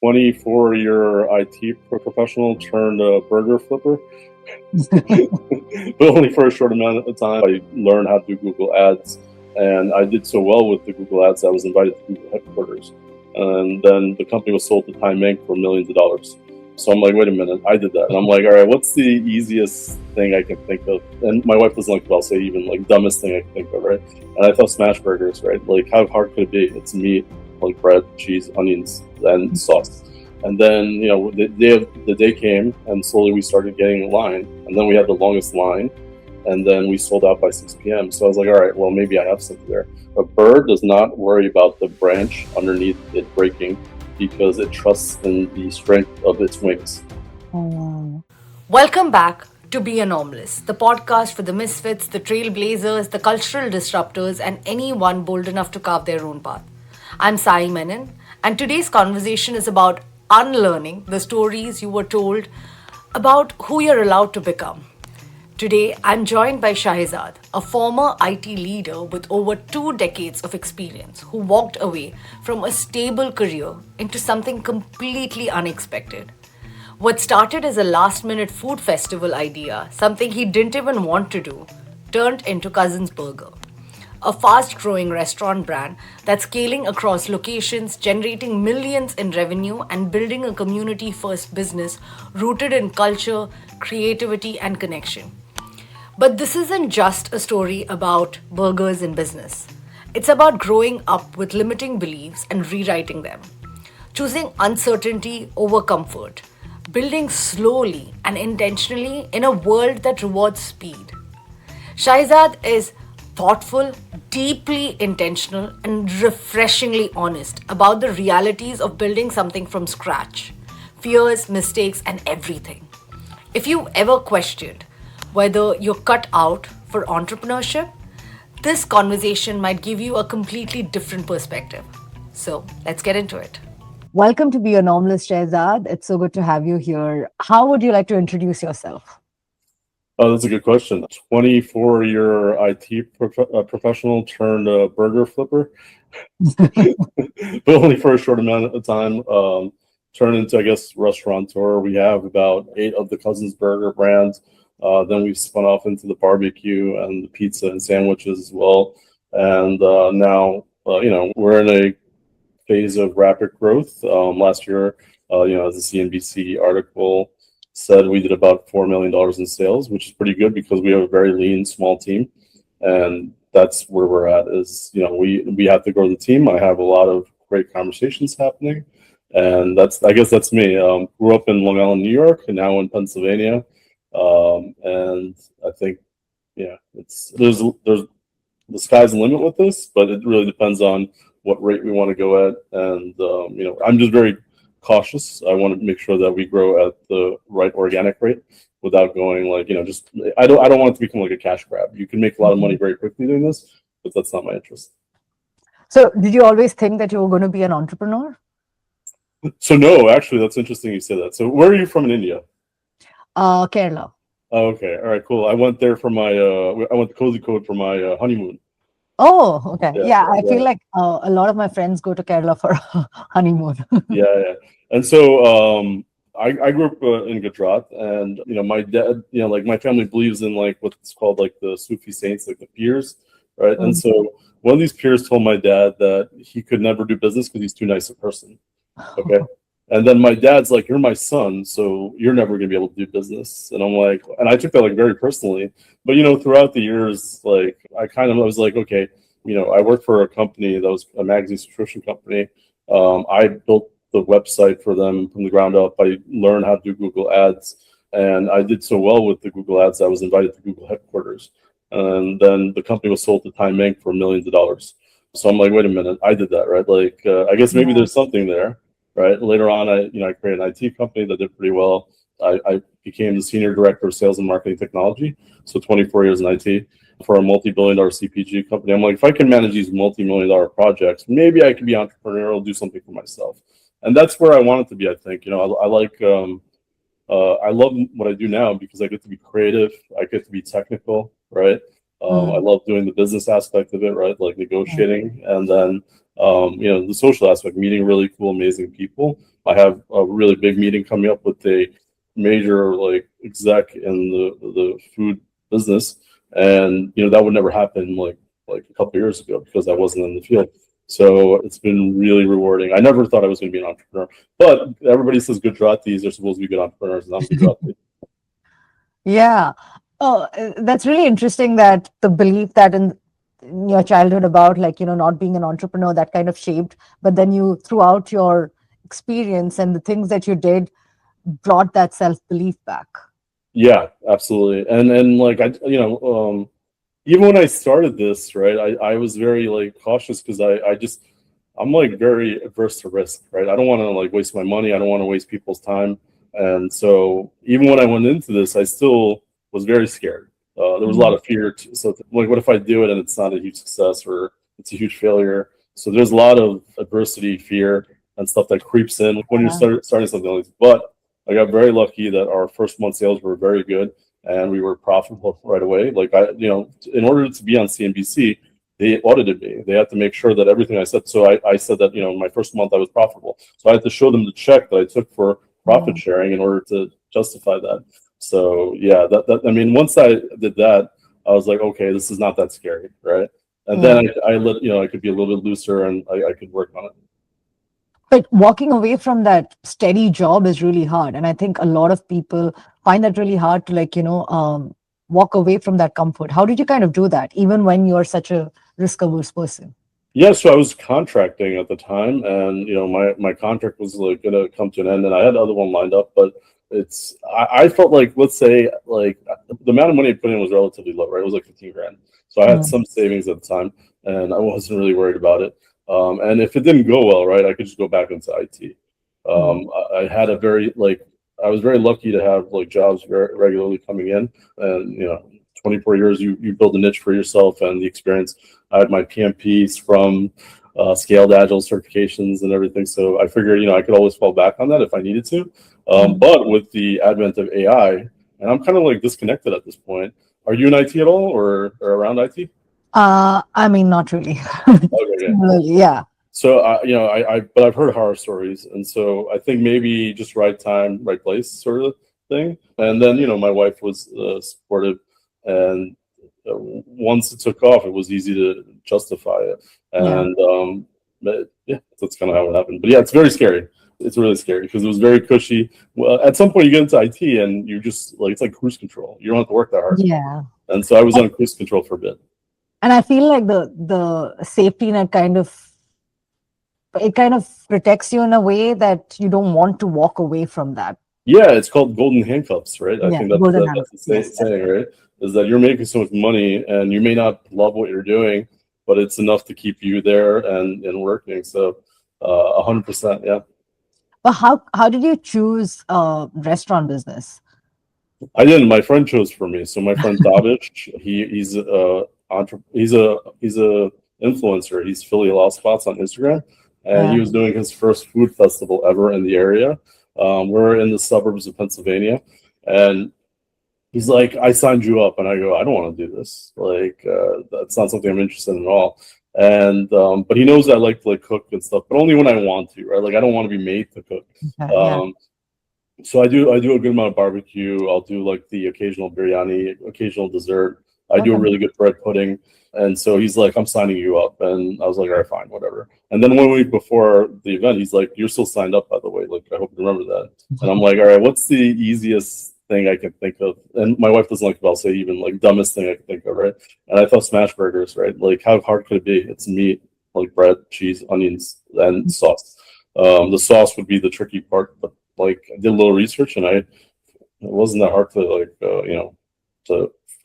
24-year IT professional turned burger flipper. But only for a short amount of time. I learned how to do Google Ads, and I did so well with the Google Ads I was invited to Google headquarters. And then the company was sold to Time Inc. for millions of dollars. So I'm like, wait a minute, I did that. And I'm like, all right, what's the easiest thing I can think of? And my wife doesn't like what I'll say, even like dumbest thing I can think of, right? And I thought smash burgers, right? Like, how hard could it be? It's meat, like bread, cheese, onions, and sauce. And then, the day came, and slowly we started getting in line. And then we had the longest line, and then we sold out by 6 p.m. So I was like, all right, well, maybe I have something there. A bird does not worry about the branch underneath it breaking because it trusts in the strength of its wings. Welcome back to Be Anomalous, the podcast for the misfits, the trailblazers, the cultural disruptors, and anyone bold enough to carve their own path. I'm Sai Menon, and today's conversation is about unlearning the stories you were told about who you're allowed to become. Today, I'm joined by Shahezad, a former IT leader with over 2 decades of experience who walked away from a stable career into something completely unexpected. What started as a last minute food festival idea, something he didn't even want to do, turned into Cousin's Burger, a fast growing restaurant brand that's scaling across locations, generating millions in revenue, and building a community first business rooted in culture, creativity, and connection. But this isn't just a story about burgers in business. It's about growing up with limiting beliefs and rewriting them, choosing uncertainty over comfort, building slowly and intentionally in a world that rewards speed. Shahezad is thoughtful, deeply intentional, and refreshingly honest about the realities of building something from scratch, fears, mistakes, and everything. If you've ever questioned whether you're cut out for entrepreneurship, this conversation might give you a completely different perspective. So let's get into it. Welcome to Be Anomalous, Shahezad. It's so good to have you here. How would you like to introduce yourself? Oh, that's a good question. 24-year IT professional turned burger flipper, but only for a short amount of time. Turned into, I guess, restaurateur. We have about 8 of the Cousins Burger brands. Then we've spun off into the barbecue and the pizza and sandwiches as well. And now, we're in a phase of rapid growth. Last year, as the CNBC article said, we did about $4 million in sales, which is pretty good because we have a very lean, small team. And that's where we're at is, we have to grow the team. I have a lot of great conversations happening. And I guess that's me. Grew up in Long Island, New York, and now in Pennsylvania. And I think, there's the sky's the limit with this, but it really depends on what rate we want to go at. And, I'm just very cautious. I want to make sure that we grow at the right organic rate without going I don't want it to become like a cash grab. You can make a lot of money very quickly doing this, but that's not my interest. So, did you always think that you were going to be an entrepreneur? So no, actually, that's interesting you say that. So where are you from in India? Kerala. Oh, okay. All right, cool. I went there for I went to Cozy Code for my honeymoon. Oh, okay. Yeah, I feel like a lot of my friends go to Kerala for a honeymoon. Yeah. And so I grew up in Gujarat, and my dad, my family believes in what's called the Sufi saints, like the peers, right? And so one of these peers told my dad that he could never do business because he's too nice a person. Okay. And then my dad's like, you're my son, so you're never going to be able to do business. And I'm like, and I took that very personally. But, throughout the years, I was like, okay, I worked for a company that was a magazine subscription company. I built the website for them from the ground up. I learned how to do Google Ads. And I did so well with the Google Ads, I was invited to Google headquarters. And then the company was sold to Time Inc. for millions of dollars. So I'm like, wait a minute, I did that, right? I guess maybe there's something there. Right. Later on, I created an IT company that did pretty well. I became the senior director of sales and marketing technology. So 24 years in IT for a multi-billion-dollar CPG company. I'm like, if I can manage these multi-million-dollar projects, maybe I can be entrepreneurial, do something for myself. And that's where I want it to be. I think, I love what I do now because I get to be creative. I get to be technical. Right. I love doing the business aspect of it, right? Like negotiating, and then the social aspect, meeting really cool, amazing people. I have a really big meeting coming up with a major like exec in the food business, and that would never happen like a couple of years ago because I wasn't in the field. So it's been really rewarding. I never thought I was going to be an entrepreneur, but everybody says Gujaratis are supposed to be good entrepreneurs, and I'm Gujarati. Yeah. Oh, that's really interesting that the belief that in your childhood about like, not being an entrepreneur, that kind of shaped, but then you, throughout your experience and the things that you did, brought that self-belief back. Yeah, absolutely. And like even when I started this, right, I was very like cautious because I'm like very averse to risk, right? I don't want to like waste my money. I don't want to waste people's time. And so even when I went into this, I still was very scared. There was a lot of fear. So like, what if I do it and it's not a huge success or it's a huge failure? So there's a lot of adversity, fear, and stuff that creeps in when you're starting something like this. But I got very lucky that our first month sales were very good and we were profitable right away. Like in order to be on CNBC, they audited me. They had to make sure that everything I said. So I said that, my first month I was profitable. So I had to show them the check that I took for profit sharing in order to justify that. So yeah, I mean, once I did that, I was like, okay, this is not that scary, right? And then I let, I could be a little bit looser and I could work on it. But walking away from that steady job is really hard. And I think a lot of people find that really hard to like, walk away from that comfort. How did you kind of do that, even when you're such a risk averse person? Yeah, so I was contracting at the time, and my contract was like gonna come to an end, and I had the other one lined up, but I felt like, let's say, like the amount of money I put in was relatively low, right? It was like 15 grand, so I had some savings at the time, and I wasn't really worried about it. And if it didn't go well, right, I could just go back into IT. I had a very I was very lucky to have like jobs very regularly coming in, and 24 years, you build a niche for yourself and the experience. I had my PMPs from scaled agile certifications and everything. So I figured, I could always fall back on that if I needed to. But with the advent of AI, and I'm kind of like disconnected at this point. Are you in IT at all or around IT? I mean, not really. Okay. Yeah. So but I've heard horror stories, and so I think maybe just right time, right place, sort of thing. And then my wife was supportive, and once it took off, it was easy to justify it. And but yeah, that's kind of how it happened. But yeah, it's very scary. It's really scary because it was very cushy. Well, at some point, you get into IT, and you just like it's like cruise control. You don't have to work that hard. Yeah. And so I was on cruise control for a bit. And I feel like the safety net kind of protects you in a way that you don't want to walk away from that. Yeah, it's called golden handcuffs, right? I think that's the Yes, saying, right? Is that you're making so much money and you may not love what you're doing, but it's enough to keep you there and working. So 100%, yeah. But how did you choose restaurant business? I didn't. My friend chose for me. So my friend Davish, he's a influencer. He's Philly Law Spots on Instagram, and he was doing his first food festival ever in the area. We're in the suburbs of Pennsylvania, and he's like, I signed you up, and I go, I don't want to do this. Like, that's not something I'm interested in at all. And but he knows I like to like cook and stuff, but only when I want to, right? Like, I don't want to be made to cook. So I do a good amount of barbecue. I'll do like the occasional biryani, occasional dessert. I do a really good bread pudding. And so he's like, I'm signing you up. And I was like, all right, fine, whatever. And then 1 week before the event, he's like, you're still signed up, by the way. Like, I hope you remember that. And I'm like, all right, what's the easiest thing I can think of? And my wife doesn't like it, I'll say even like dumbest thing I can think of, right? And I thought smash burgers, right? Like, how hard could it be? It's meat, like bread, cheese, onions, and sauce. The sauce would be the tricky part, but like I did a little research and it wasn't that hard to like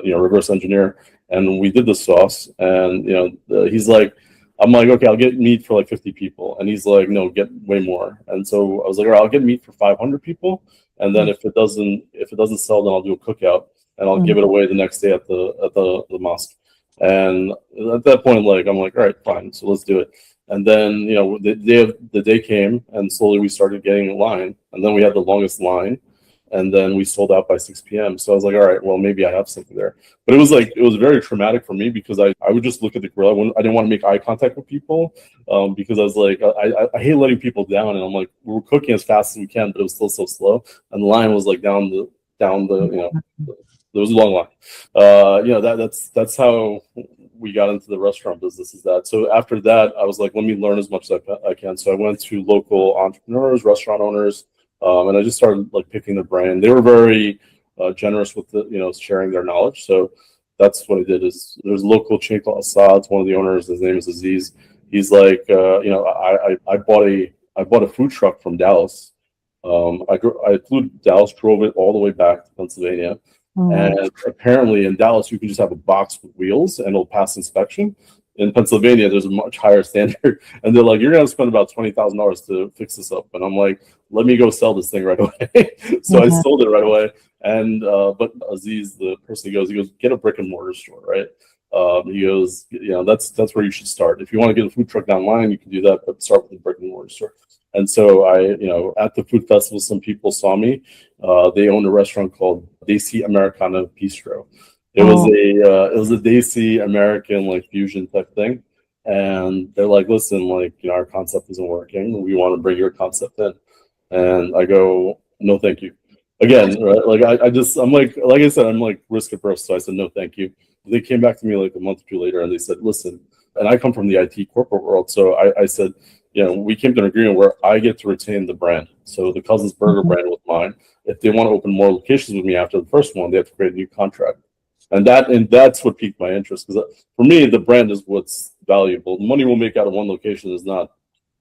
reverse engineer, and we did the sauce, and he's like, I'm like, okay, I'll get meat for like 50 people, and he's like, no, get way more. And so I was like, all right, I'll get meat for 500 people, and then if it doesn't sell, then I'll do a cookout and I'll give it away the next day at the mosque. And at that point, like I'm like, all right, fine, so let's do it. And then the day came, and slowly we started getting in line, and then we had the longest line, and then we sold out by 6 p.m. So I was like, all right, well, maybe I have something there. But it was very traumatic for me because I would just look at the grill. I didn't want to make eye contact with people because I was like, I hate letting people down. And I'm like, we were cooking as fast as we can, but it was still so slow. And the line was like down the, there was a long line. That's how we got into the restaurant business. Is that so? After that, I was like, let me learn as much as I can. So I went to local entrepreneurs, restaurant owners, and I just started like picking their brain. They were very generous with sharing their knowledge. So that's what I did. Is there's a local chain called Assad. One of the owners, his name is Aziz. He's like, I bought a food truck from Dallas. I flew to Dallas, drove it all the way back to Pennsylvania. And apparently in Dallas, you can just have a box with wheels and it'll pass inspection. In Pennsylvania, there's a much higher standard. And they're like, you're going to spend about $20,000 to fix this up. And I'm like, let me go sell this thing right away. So I sold it right away. And but Aziz, the person, he goes, get a brick and mortar store, right? He goes, that's where you should start. If you want to get a food truck online, you can do that, but start with a brick and mortar store. And so at the food festival, some people saw me. They owned a restaurant called Desi Americana Bistro. It was a Desi American like fusion type thing. And they're like, listen, like, our concept isn't working. We want to bring your concept in. And I go, no, thank you. Again, right? Like I'm like I said, I'm like risk averse. So I said, no, thank you. They came back to me like a month or two later and they said, listen, and I come from the IT corporate world. So I said, we came to an agreement where I get to retain the brand. So the Cousins Burger brand was mine. If they want to open more locations with me after the first one, they have to create a new contract. And that's what piqued my interest. Because for me, the brand is what's valuable. The money we'll make out of one location is not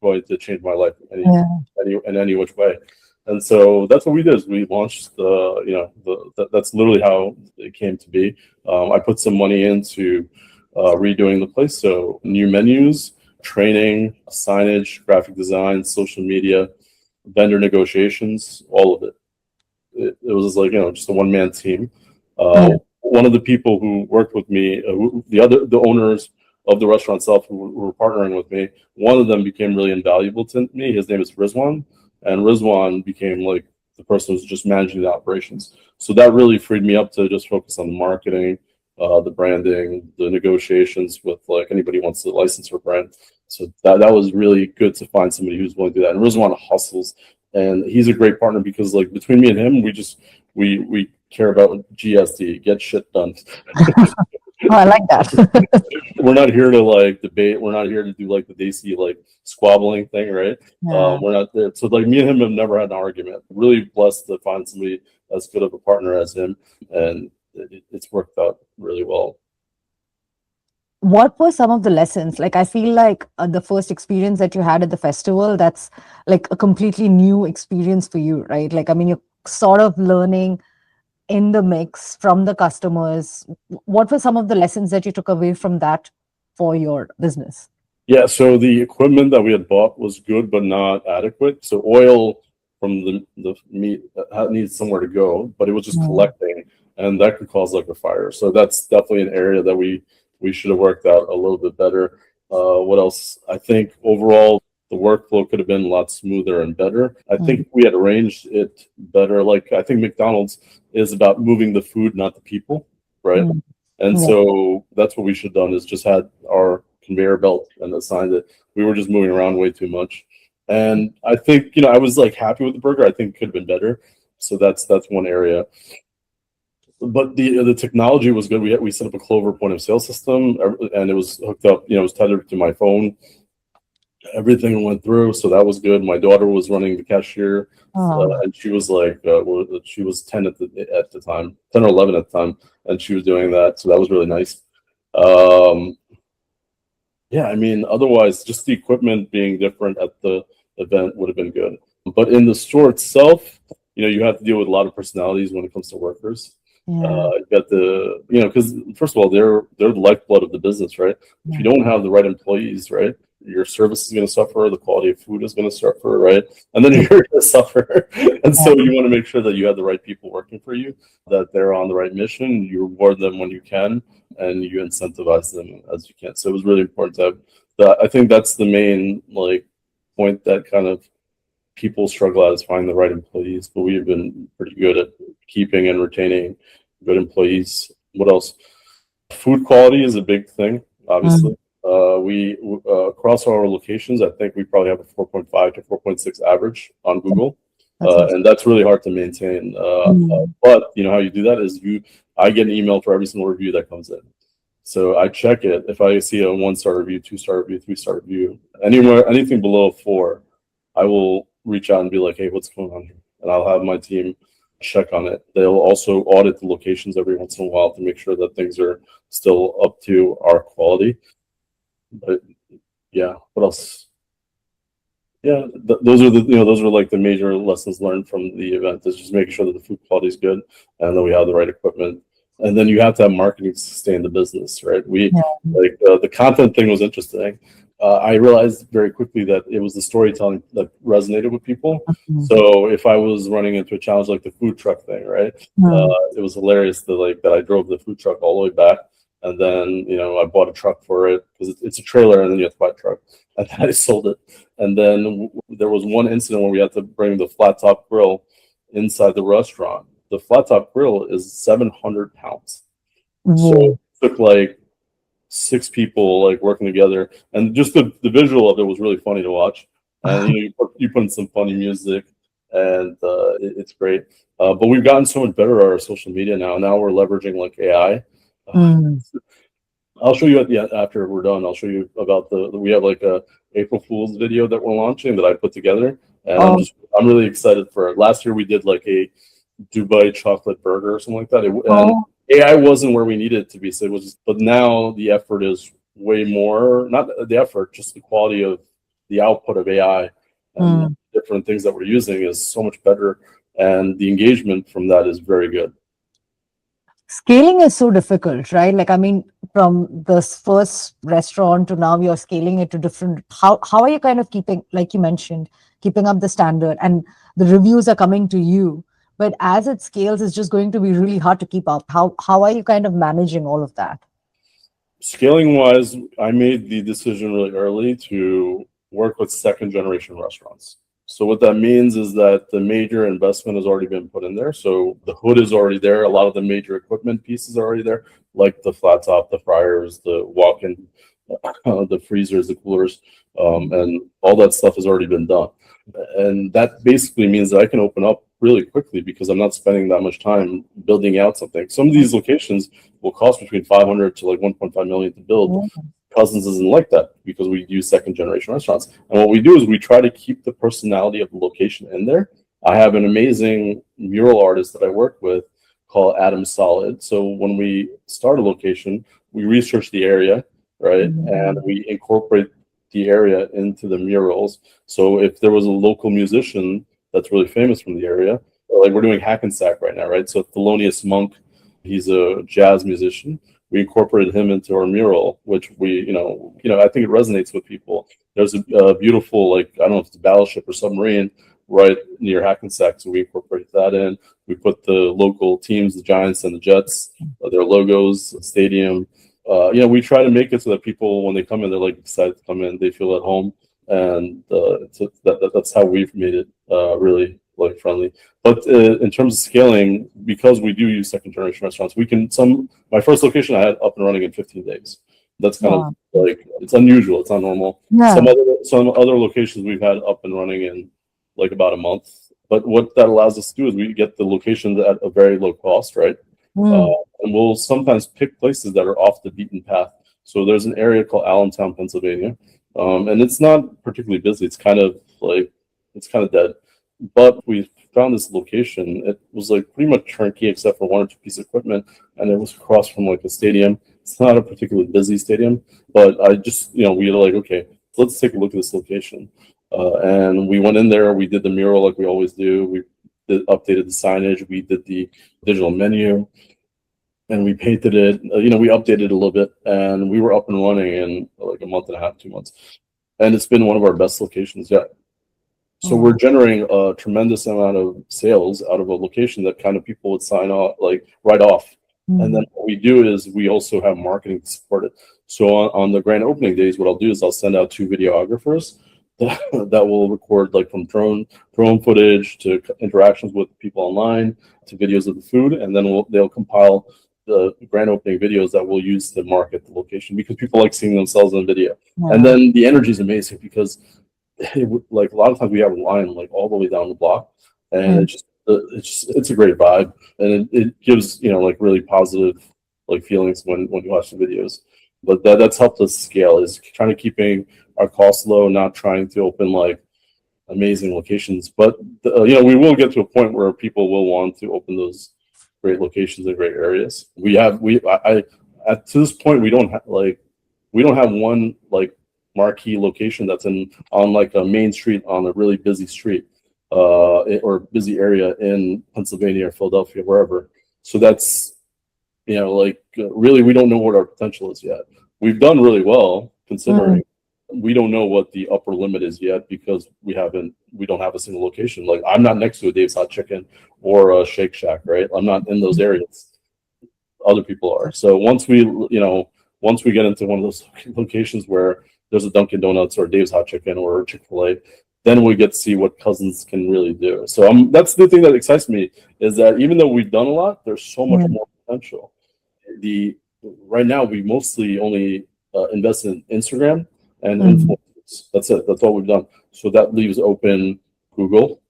going to change my life in any which way. And so that's what we did. Is we launched that's literally how it came to be. I put some money into redoing the place. So new menus, training, signage, graphic design, social media, vendor negotiations, all of it. It was like, just a one-man team. One of the people who worked with me, the owners of the restaurant itself who were partnering with me, one of them became really invaluable to me. His name is Rizwan, and Rizwan became like the person who's just managing the operations. So that really freed me up to just focus on the marketing, the branding, the negotiations with like anybody who wants to license her brand. So that was really good to find somebody who's willing to do that. And Rizwan hustles, and he's a great partner because like between me and him, we care about GSD, get shit done. I like that. We're not here to like debate. We're not here to do like the Desi like squabbling thing, right? We're not there. So like me and him have never had an argument. Really blessed to find somebody as good of a partner as him, and it's worked out really well. What were some of the lessons? Like, I feel like the first experience that you had at the festival, that's like a completely new experience for you, right? Like, I mean, you're sort of learning in the mix from the customers. What were some of the lessons that you took away from that for your business? Yeah, so the equipment that we had bought was good, but not adequate. So oil from the meat needs somewhere to go, but it was just collecting, and that could cause like a fire. So that's definitely an area that we should have worked out a little bit better. What else? I think overall the workflow could have been a lot smoother and better. I think we had arranged it better. Like I think McDonald's is about moving the food, not the people, right? And so that's what we should have done, is just had our conveyor belt and assigned it. We were just moving around way too much. And I think, I was like happy with the burger. I think it could have been better. So that's one area. But the technology was good. We set up a Clover point of sale system, and it was hooked up. It was tethered to my phone. Everything went through, so that was good. My daughter was running the cashier, and she was like, she was 10 at the time, 10 or 11 at the time, and she was doing that. So that was really nice. Yeah, I mean, otherwise, just the equipment being different at the event would have been good. But in the store itself, you have to deal with a lot of personalities when it comes to workers. You got because first of all, they're the lifeblood of the business, right? If you don't have the right employees, right, your service is going to suffer, the quality of food is going to suffer, right? And then you're going to suffer. And so you want to make sure that you have the right people working for you, that they're on the right mission, you reward them when you can, and you incentivize them as you can. So it was really important to have that. I think that's the main like point that kind of people struggle at finding the right employees, but we've been pretty good at keeping and retaining good employees. What else? Food quality is a big thing, obviously. We across our locations, I think we probably have a 4.5 to 4.6 average on Google, and that's really hard to maintain. But you know how you do that is I get an email for every single review that comes in. So I check it. If I see a 1-star review, 2-star review, 3-star review, anything below a 4, I will reach out and be like, hey, what's going on here? And I'll have my team check on it. They'll also audit the locations every once in a while to make sure that things are still up to our quality. But yeah, what else? Yeah, those are like the major lessons learned from the event, is just making sure that the food quality is good and that we have the right equipment. And then you have to have marketing to sustain the business, right? The content thing was interesting. I realized very quickly that it was the storytelling that resonated with people. So if I was running into a challenge like the food truck thing, right? It was hilarious that I drove the food truck all the way back, and then I bought a truck for it because it's a trailer, and then you have to buy a truck, and then I sold it. And then there was one incident where we had to bring the flat top grill inside the restaurant. The flat top grill is 700 pounds. So it took like 6 people like working together, and just the visual of it was really funny to watch. And you put in some funny music, and it's great. But we've gotten so much better at our social media now. Now we're leveraging like AI. I'll show you after we're done. I'll show you about we have like a April Fool's video that we're launching that I put together, and I'm really excited for it. Last year we did like a Dubai chocolate burger or something like that. And AI wasn't where we needed it to be, so it was. But now the effort is way more. Not the effort, just the quality of the output of AI and different things that we're using is so much better, and the engagement from that is very good. Scaling is so difficult, right? Like, I mean, from this first restaurant to now you're scaling it to different. How are you kind of keeping, like you mentioned, keeping up the standard, and the reviews are coming to you? But as it scales, it's just going to be really hard to keep up. How are you kind of managing all of that? Scaling wise, I made the decision really early to work with second generation restaurants. So what that means is that the major investment has already been put in there. So the hood is already there. A lot of the major equipment pieces are already there, like the flat top, the fryers, the walk-in, the freezers, the coolers, and all that stuff has already been done. And that basically means that I can open up really quickly because I'm not spending that much time building out something. Some of these locations will cost between 500 to like 1.5 million to build. Cousins isn't like that because we use second generation restaurants. And what we do is we try to keep the personality of the location in there. I have an amazing mural artist that I work with called Adam Solid. So when we start a location, we research the area, right? And we incorporate the area into the murals. So if there was a local musician that's really famous from the area, like we're doing Hackensack right now, right? So Thelonious Monk, he's a jazz musician. We incorporated him into our mural, which we, I think it resonates with people. There's a beautiful, like, I don't know if it's a battleship or submarine right near Hackensack, so we incorporated that in. We put the local teams, the Giants and the Jets, their logos, stadium. We try to make it so that people, when they come in, they're like excited to come in, they feel at home, and that's how we've made it really like friendly. But in terms of scaling, because we do use second generation restaurants, my first location I had up and running in 15 days. That's kind of like, it's unusual, it's not normal. Some other locations we've had up and running in like about a month. But what that allows us to do is we get the locations at a very low cost, right? And we'll sometimes pick places that are off the beaten path. So there's an area called Allentown, Pennsylvania, and it's not particularly busy. It's kind of dead. But we found this location. It was like pretty much turnkey except for 1 or 2 pieces of equipment, and it was across from like a stadium. It's not a particularly busy stadium, but I just, we were like, okay, let's take a look at this location. And we went in there. We did the mural like we always do. We updated the signage. We did the digital menu, and we painted it. We updated it a little bit, and we were up and running in like a month and a half, 2 months. And it's been one of our best locations yet. So we're generating a tremendous amount of sales out of a location that kind of people would sign off, like right off. And then what we do is we also have marketing to support it. So on the grand opening days, what I'll do is I'll send out 2 videographers that will record like from drone footage to interactions with people online to videos of the food, and then they'll compile the grand opening videos that we'll use to market the location because people like seeing themselves in video. And then the energy is amazing because like a lot of times we have a line like all the way down the block, and it's a great vibe, and it gives like really positive like feelings when you watch the videos. But that's helped us scale, is trying to keeping our costs low, not trying to open like amazing locations. But we will get to a point where people will want to open those great locations in great areas. I at to this point we don't have one like marquee location that's on like a main street on a really busy street or busy area in Pennsylvania or Philadelphia, wherever. So that's really we don't know what our potential is yet. We've done really well considering. We don't know what the upper limit is yet because we don't have a single location. Like I'm not next to a Dave's Hot Chicken or a Shake Shack, right? I'm not in those areas. Other people are. So once we get into one of those locations where there's a Dunkin' Donuts or Dave's Hot Chicken or Chick-fil-A, then we get to see what Cousins can really do. So that's the thing that excites me, is that even though we've done a lot, there's so much more potential. Right now we mostly only invest in Instagram and influencers. That's it. That's all we've done. So that leaves open Google,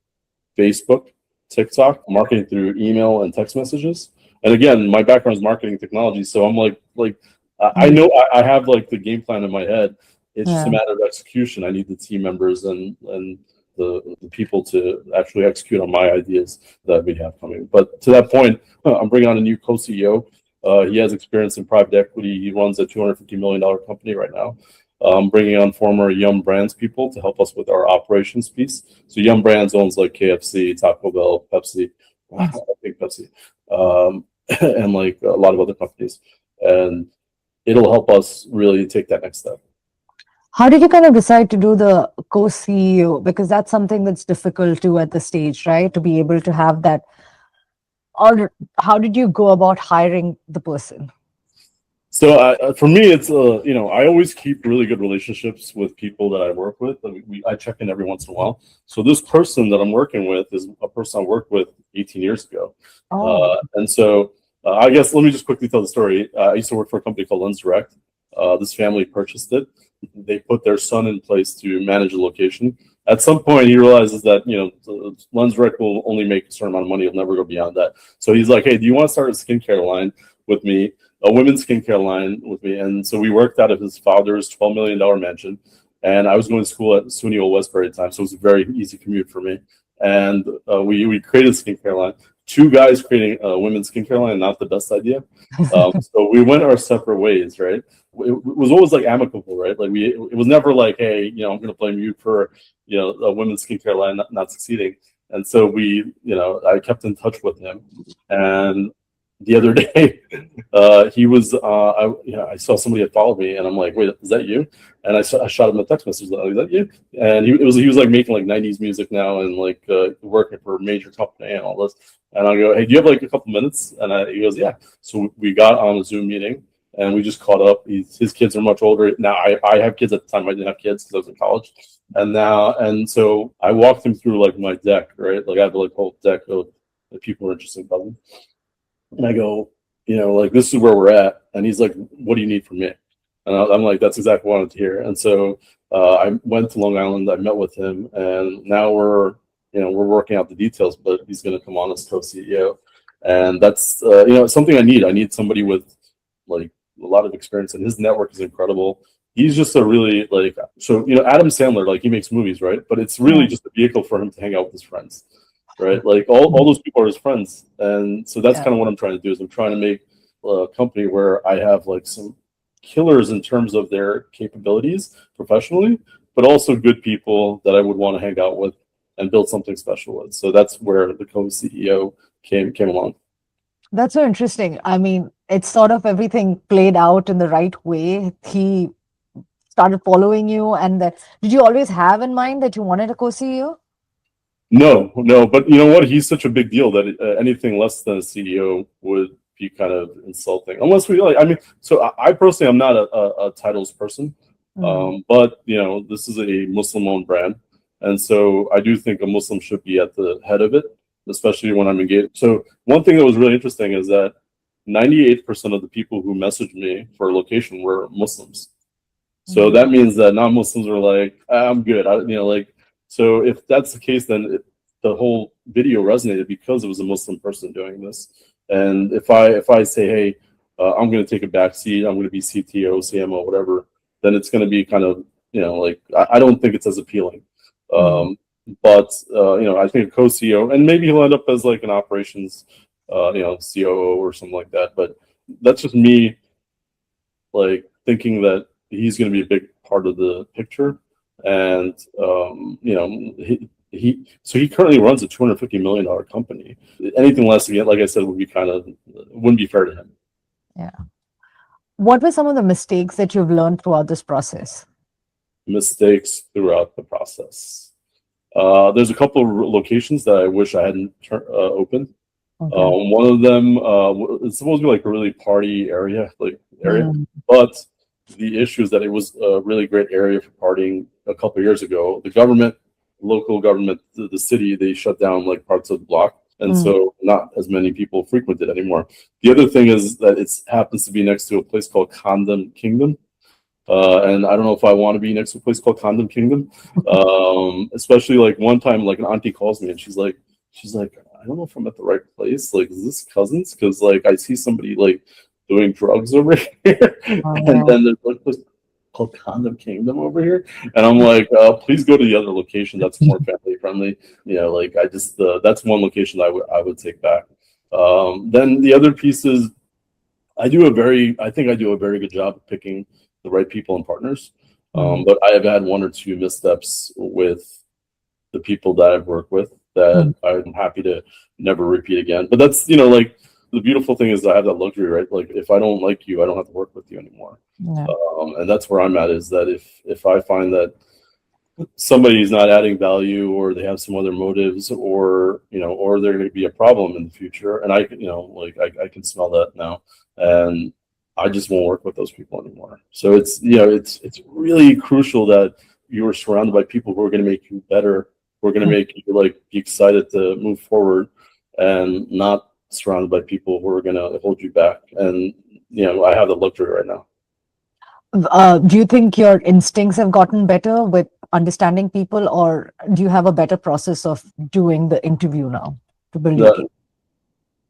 Facebook, TikTok, marketing through email and text messages. And again, my background is marketing technology, so I'm like I know I have like the game plan in my head. It's just a matter of execution. I need the team members and the people to actually execute on my ideas that we have coming. But to that point, I'm bringing on a new co-CEO. He has experience in private equity. He runs a $250 million company right now. Bringing on former Yum Brands people to help us with our operations piece. So Yum Brands owns like KFC, Taco Bell, Pepsi, I think Pepsi, and like a lot of other companies. And it'll help us really take that next step. How did you kind of decide to do the co-CEO? Because that's something that's difficult to at the stage, right? To be able to have that. Or how did you go about hiring the person? So for me, it's I always keep really good relationships with people that I work with. I check in every once in a while. So this person that I'm working with is a person I worked with 18 years ago. And so I guess let me just quickly tell the story. I used to work for a company called Lens Direct. This family purchased it. They put their son in place to manage the location. At some point, he realizes that Lens Direct will only make a certain amount of money. It'll never go beyond that. So he's like, "Hey, do you want to start a skincare line with me? A women's skincare line with me?" And so we worked out of his father's $12 million mansion. And I was going to school at SUNY Old Westbury at the time, so it was a very easy commute for me. And we created a skincare line. Two guys creating a women's skincare line, not the best idea. So we went our separate ways, right? It was always like amicable, right? Like it was never like, "Hey, I'm going to blame you for, a women's skincare line not succeeding." And so I kept in touch with him. And the other day, he was, I saw somebody had followed me, and I'm like, "Wait, is that you?" And I shot him a text message, like, "Is that you?" And he was like making like 90s music now and like working for a major company and all this. And I go, "Hey, do you have like a couple minutes?" And he goes, "Yeah." So we got on a Zoom meeting and we just caught up. His kids are much older now. I have kids at the time. I didn't have kids because I was in college. And so I walked him through like my deck, right? Like I have like a whole deck of the people who are interested in Cousins. And I go, like, this is where we're at. And he's like, "What do you need from me?" And I'm like, "That's exactly what I wanted to hear." And so I went to Long Island. I met with him, and now we're working out the details. But he's going to come on as co-CEO, and that's something I need. I need somebody with like a lot of experience, and his network is incredible. He's just a really Adam Sandler, like he makes movies, right? But it's really just a vehicle for him to hang out with his friends. Right, like all those people are his friends, and so that's kind of what I'm trying to do. Is I'm trying to make a company where I have like some killers in terms of their capabilities professionally, but also good people that I would want to hang out with and build something special with. So that's where the co-CEO came along. That's so interesting. I mean, it's sort of everything played out in the right way. He started following you, and did you always have in mind that you wanted a co-CEO? No, but you know what? He's such a big deal that anything less than a CEO would be kind of insulting. Unless we like, so I personally, I'm not a titles person. But this is a Muslim-owned brand, and so I do think a Muslim should be at the head of it, especially when I'm engaged. So one thing that was really interesting is that 98% of the people who messaged me for a location were Muslims. So that means that non-Muslims are like, I'm good. So if that's the case, then the whole video resonated because it was a Muslim person doing this. And if I say, hey, I'm going to take a back seat, I'm going to be CTO, CMO, whatever, then it's going to be kind of, I don't think it's as appealing. But I think a co-CEO, and maybe he'll end up as like an operations, COO or something like that. But that's just me, like thinking that he's going to be a big part of the picture. And he currently runs a $250 million company. Anything less, again, like I said, wouldn't be fair to him. Yeah. What were some of the mistakes that you've learned throughout this process? Mistakes throughout the process. There's a couple of locations that I wish I hadn't opened. Okay. One of them, it's supposed to be like a really party area, but the issue is that it was a really great area for partying a couple of years ago. The local government, the city, they shut down like parts of the block. And so not as many people frequent it anymore. The other thing is that it happens to be next to a place called Condom Kingdom. And I don't know if I want to be next to a place called Condom Kingdom. Especially like one time, like an auntie calls me and she's like, I don't know if I'm at the right place. Like, is this Cousins? Because like I see somebody like doing drugs over here. And then there's like this called Condom Kingdom over here. And I'm like, please go to the other location that's more family friendly. That's one location I would take back. Then the other piece is I think I do a very good job of picking the right people and partners. But I have had one or two missteps with the people that I've worked with that I'm happy to never repeat again. But that's, like the beautiful thing is I have that luxury, right? Like if I don't like you, I don't have to work with you anymore. Yeah. And that's where I'm at, is that if I find that somebody's not adding value or they have some other motives or they're going to be a problem in the future. And I can smell that now. And I just won't work with those people anymore. So it's really crucial that you are surrounded by people who are going to make you better, who are going to make you be excited to move forward, and not surrounded by people who are going to hold you back. And I have the luxury right now. Do you think your instincts have gotten better with understanding people, or do you have a better process of doing the interview now to build your team?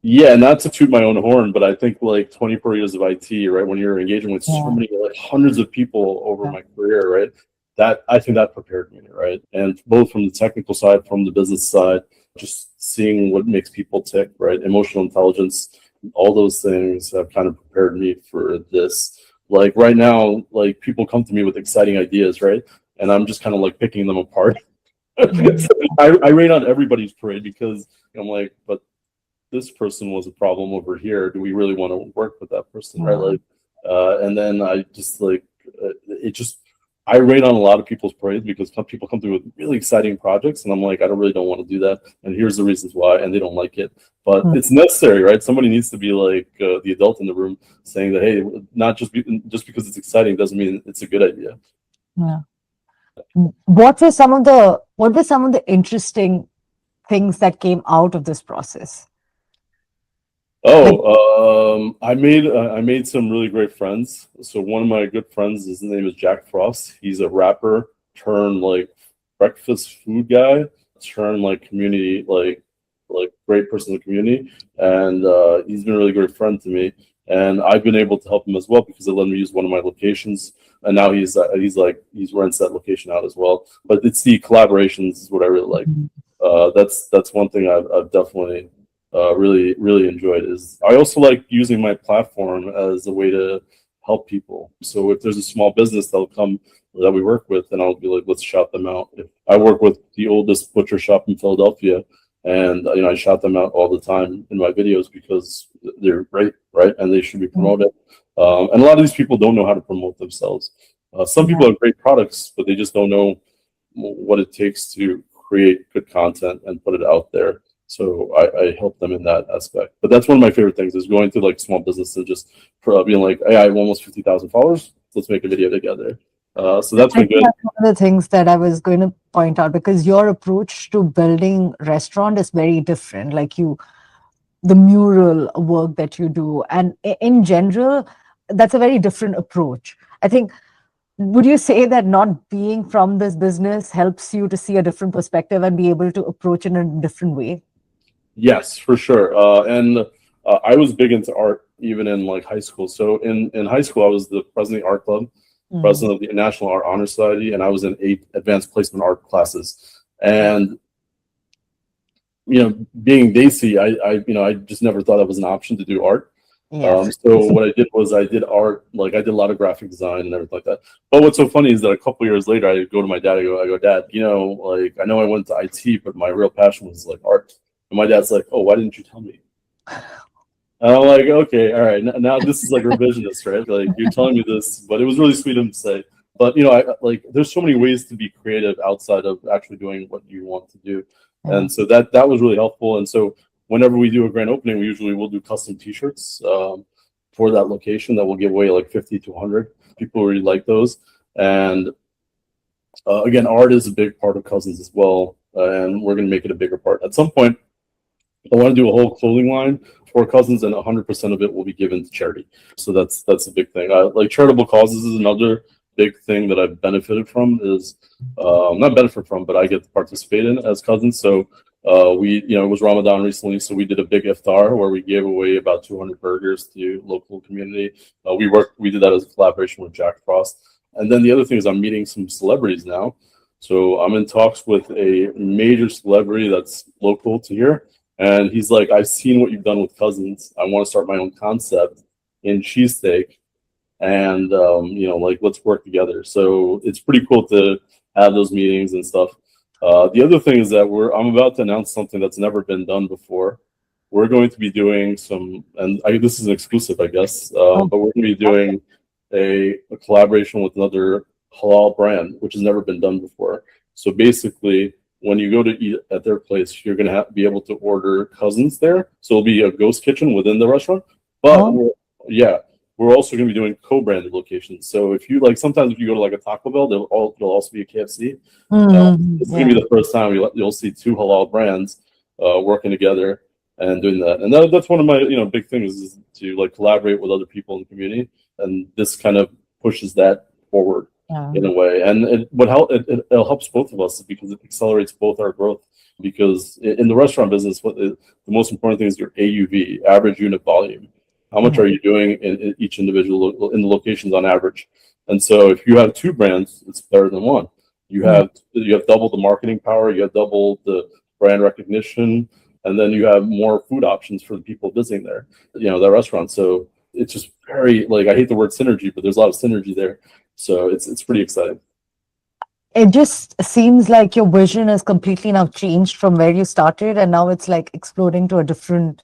Yeah, not to toot my own horn, but I think like 24 years of IT, right? When you're engaging with so many, like hundreds of people over my career, right? That I think that prepared me, right? And both from the technical side, from the business side, just seeing what makes people tick, right? Emotional intelligence, all those things have kind of prepared me for this. Like right now, like people come to me with exciting ideas, right? And I'm just kind of like picking them apart. So I rain on everybody's parade because I'm like, but this person was a problem over here. Do we really want to work with that person, right? Like, and then I just like I rain on a lot of people's parade because some people come through with really exciting projects, and I'm like, I don't want to do that, and here's the reasons why, and they don't like it, but it's necessary, right? Somebody needs to be like the adult in the room, saying that hey, not just because it's exciting doesn't mean it's a good idea. Yeah. What were some of the interesting things that came out of this process? I made some really great friends. So one of my good friends, his name is Jack Frost. He's a rapper turned like breakfast food guy, turned like community, like great person in the community. And he's been a really great friend to me. And I've been able to help him as well because I let him use one of my locations. And now he's rents that location out as well. But it's the collaborations is what I really like. That's one thing I've definitely really enjoyed. Is I also like using my platform as a way to help people. So if there's a small business that'll come that we work with, then I'll be like, let's shout them out. If I work with the oldest butcher shop in Philadelphia, and I shout them out all the time in my videos because they're great, right? And they should be promoted. And a lot of these people don't know how to promote themselves. Some people have great products, but they just don't know what it takes to create good content and put it out there. So I help them in that aspect. But that's one of my favorite things is going to like small businesses, just being like, hey, I have almost 50,000 followers. Let's make a video together. So that's I been think good. that's one of the things that I was going to point out, because your approach to building restaurant is very different. Like the mural work that you do, and in general, that's a very different approach. I think, would you say that not being from this business helps you to see a different perspective and be able to approach it in a different way? Yes, for sure. And I was big into art even in like high school. So in high school, I was the president of the art club, Mm. president of the National Art Honor Society, and I was in 8 advanced placement art classes. And being Desi, I just never thought that was an option to do art. Yeah. So what I did was I did art, like I did a lot of graphic design and everything like that. But what's so funny is that a couple years later, I go to my dad, I go, Dad, like I know I went to IT, but my real passion was like art. And my dad's like, oh, why didn't you tell me? And I'm like, okay, all right. Now this is like revisionist, right? Like you're telling me this, but it was really sweet of him to say. But I like there's so many ways to be creative outside of actually doing what you want to do, Yeah. and so that was really helpful. And so whenever we do a grand opening, we'll do custom T-shirts for that location that we'll give away like 50 to 100. People really like those, and again, art is a big part of Cousins as well, and we're going to make it a bigger part at some point. I want to do a whole clothing line for Cousins, and 100% of it will be given to charity. So that's a big thing. Like charitable causes is another big thing that I've benefited from. Is not benefit from, but I get to participate in as Cousins. So it was Ramadan recently, so we did a big iftar where we gave away about 200 burgers to local community. We did that as a collaboration with Jack Frost. And then the other thing is I'm meeting some celebrities now. So I'm in talks with a major celebrity that's local to here. And he's like, I've seen what you've done with Cousins. I want to start my own concept in cheesesteak. And, like, let's work together. So it's pretty cool to have those meetings and stuff. The other thing is that I'm about to announce something that's never been done before. We're going to be doing this is an exclusive, I guess, Oh, but we're going to be doing a collaboration with another halal brand, which has never been done before. So basically, when you go to eat at their place, you're going to be able to order Cousins there. So it'll be a ghost kitchen within the restaurant. But oh, we're also going to be doing co-branded locations. So if you like, sometimes if you go to like a Taco Bell, there'll also be a KFC. This is going to yeah. be the first time you'll see 2 halal brands working together and doing that. And that's one of my big things is to like collaborate with other people in the community, and this kind of pushes that forward Yeah. in a way. And it helps both of us because it accelerates both our growth. Because in the restaurant business, the most important thing is your AUV, average unit volume. How much Yeah. are you doing in each individual in the locations on average? And so if you have 2 brands, it's better than one. You Yeah. have double the marketing power, you have double the brand recognition, and then you have more food options for the people visiting that restaurant. So it's just very, like, I hate the word synergy, but there's a lot of synergy there. So it's pretty exciting. It just seems like your vision has completely now changed from where you started, and now it's like exploding to a different.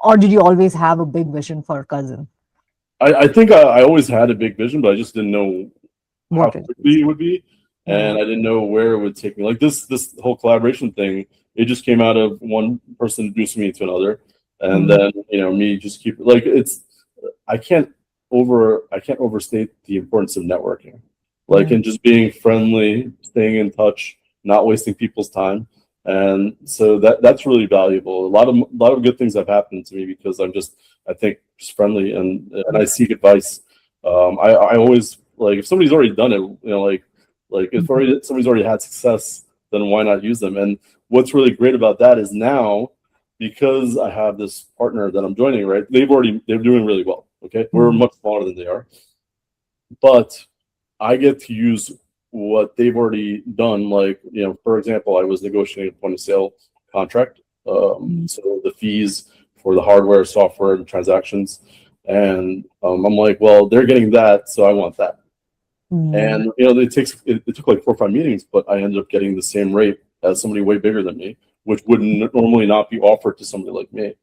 Or did you always have a big vision for Cousin? I think I always had a big vision, but I just didn't know how What it quickly is? it would be, Yeah. and I didn't know where it would take me. Like this whole collaboration thing, it just came out of one person introducing me to another, and Mm. then me just keep like it's. I can't overstate the importance of networking, like Yeah. and just being friendly, staying in touch, not wasting people's time, and so that's really valuable. A lot of good things have happened to me because I think just friendly and I seek advice. I always like if somebody's already done it, like if Mhm. somebody's already had success, then why not use them? And what's really great about that is now because I have this partner that I'm joining, right? They're doing really well. Okay, we're Mhm. much smaller than they are, but I get to use what they've already done. Like, for example, I was negotiating a point of sale contract. Mhm. So the fees for the hardware, software, and transactions. And I'm like, well, they're getting that, so I want that. Mhm. And it took like 4 or 5 meetings, but I ended up getting the same rate as somebody way bigger than me, which would normally not be offered to somebody like me.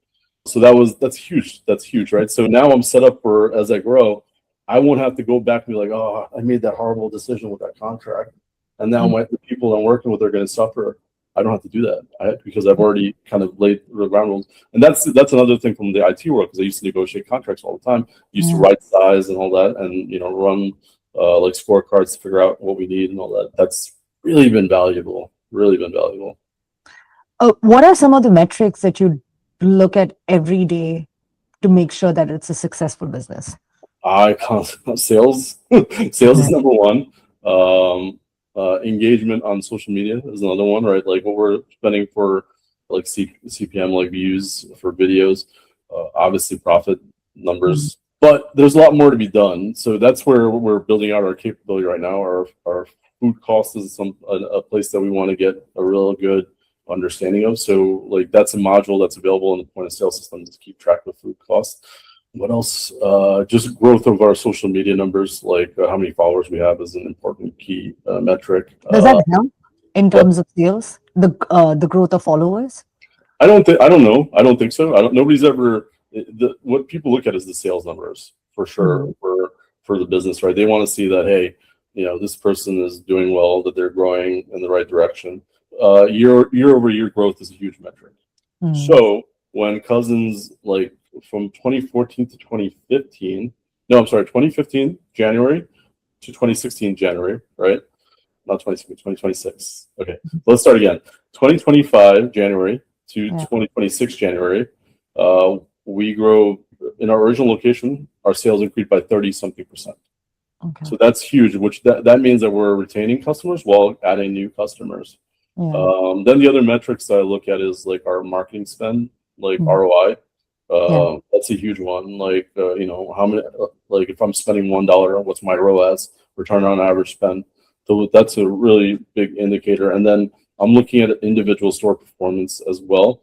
So that's huge. That's huge, right? So now I'm set up for as I grow, I won't have to go back and be like, oh, I made that horrible decision with that contract, and now the people I'm working with are going to suffer. I don't have to do that because I've already kind of laid the ground rules, and that's another thing from the IT world because I used to negotiate contracts all the time. I used to Yeah. write size and all that, and run like scorecards to figure out what we need and all that. That's really been valuable. Really been valuable. What are some of the metrics that you look at every day to make sure that it's a successful business? Sales. Sales is number one. Engagement on social media is another one, right? Like what we're spending for like CPM, like views for videos, obviously profit numbers, but there's a lot more to be done. So that's where we're building out our capability right now. Our food cost is a place that we want to get a real good understanding of. So like that's a module that's available in the point of sale system to keep track of food costs. What else? Just growth of our social media numbers, like how many followers we have is an important key metric. Does that help in terms of sales, the growth of followers? I don't know. I don't think so. Nobody's ever, what people look at is the sales numbers for sure for the business, right? They want to see that, hey, this person is doing well, that they're growing in the right direction. Year over year growth is a huge metric. So when Cousins, like from 2014 to 2015, no, I'm sorry, 2015 January to 2016 January, right? Not 2026. Okay, let's start again. 2025 January to 2026 January, we grow in our original location. Our sales increased by 30-something%. Okay. So that's huge. Which that means that we're retaining customers while adding new customers. Then the other metrics that I look at is like our marketing spend, like ROI. That's a huge one. Like how many, like if I'm spending $1, what's my ROAS, return on average spend? So that's a really big indicator. And then I'm looking at individual store performance as well.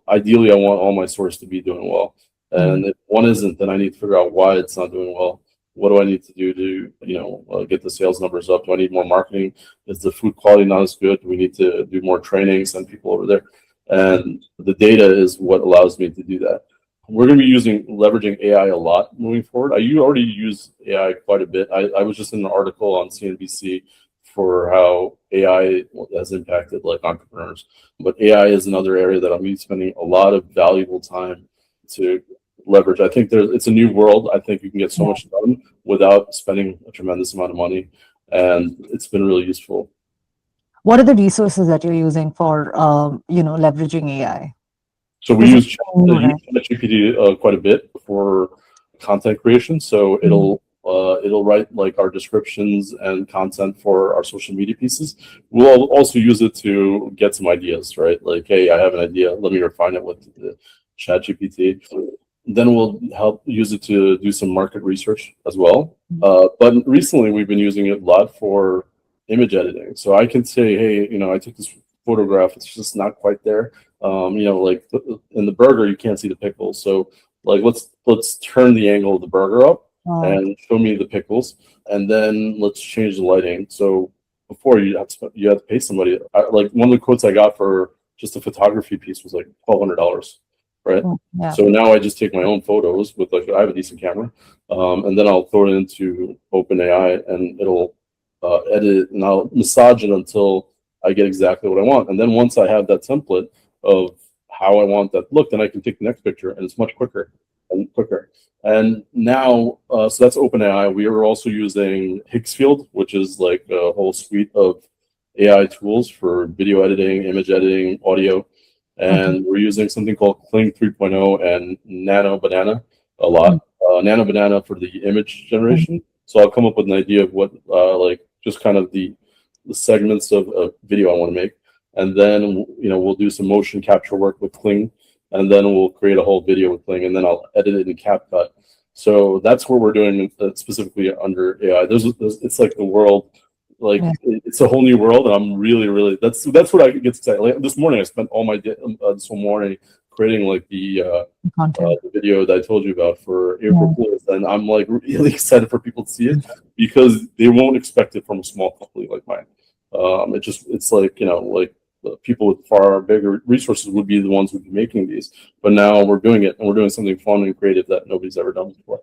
Ideally, I want all my stores to be doing well. And if one isn't, then I need to figure out why it's not doing well. What do I need to do to, get the sales numbers up? Do I need more marketing? Is the food quality not as good? Do we need to do more training, send people over there? And the data is what allows me to do that. We're going to be leveraging AI a lot moving forward. I already use AI quite a bit. I was just in an article on CNBC for how AI has impacted like entrepreneurs. But AI is another area that I'm spending a lot of valuable time to leverage. I think it's a new world. I think you can get so much done without spending a tremendous amount of money. And it's been really useful. What are the resources that you're using for, leveraging AI? So we use ChatGPT quite a bit for content creation. So it'll write like our descriptions and content for our social media pieces. We'll also use it to get some ideas, right? Like, hey, I have an idea. Let me refine it with the ChatGPT. Then we'll use it to do some market research as well. But recently we've been using it a lot for image editing. So I can say, hey, I took this photograph. It's just not quite there. Like in the burger, you can't see the pickles. So like, let's turn the angle of the burger up and show me the pickles. And then let's change the lighting. So before you have to pay somebody. Like one of the quotes I got for just a photography piece was like $1,200. Right. So now I just take my own photos with I have a decent camera, and then I'll throw it into OpenAI and it'll edit it and I'll massage it until I get exactly what I want. And then once I have that template of how I want that look, then I can take the next picture and it's much quicker and quicker. And now, so that's OpenAI. We are also using Higgsfield, which is like a whole suite of AI tools for video editing, image editing, audio. And we're using something called Kling 3.0 and Nano Banana a lot. Nano Banana for the image generation. So I'll come up with an idea of what, just kind of the segments of video I want to make. And then, we'll do some motion capture work with Kling. And then we'll create a whole video with Kling. And then I'll edit it in CapCut. So that's what we're doing specifically under AI. It's like the world. It's a whole new world, and I'm really that's what I get excited. Like this morning, I spent all my this whole morning creating like the video that I told you about for April Fools, and I'm like really excited for people to see it because they won't expect it from a small company like mine. It's like people with far bigger resources would be the ones who'd be making these, but now we're doing it, and we're doing something fun and creative that nobody's ever done before.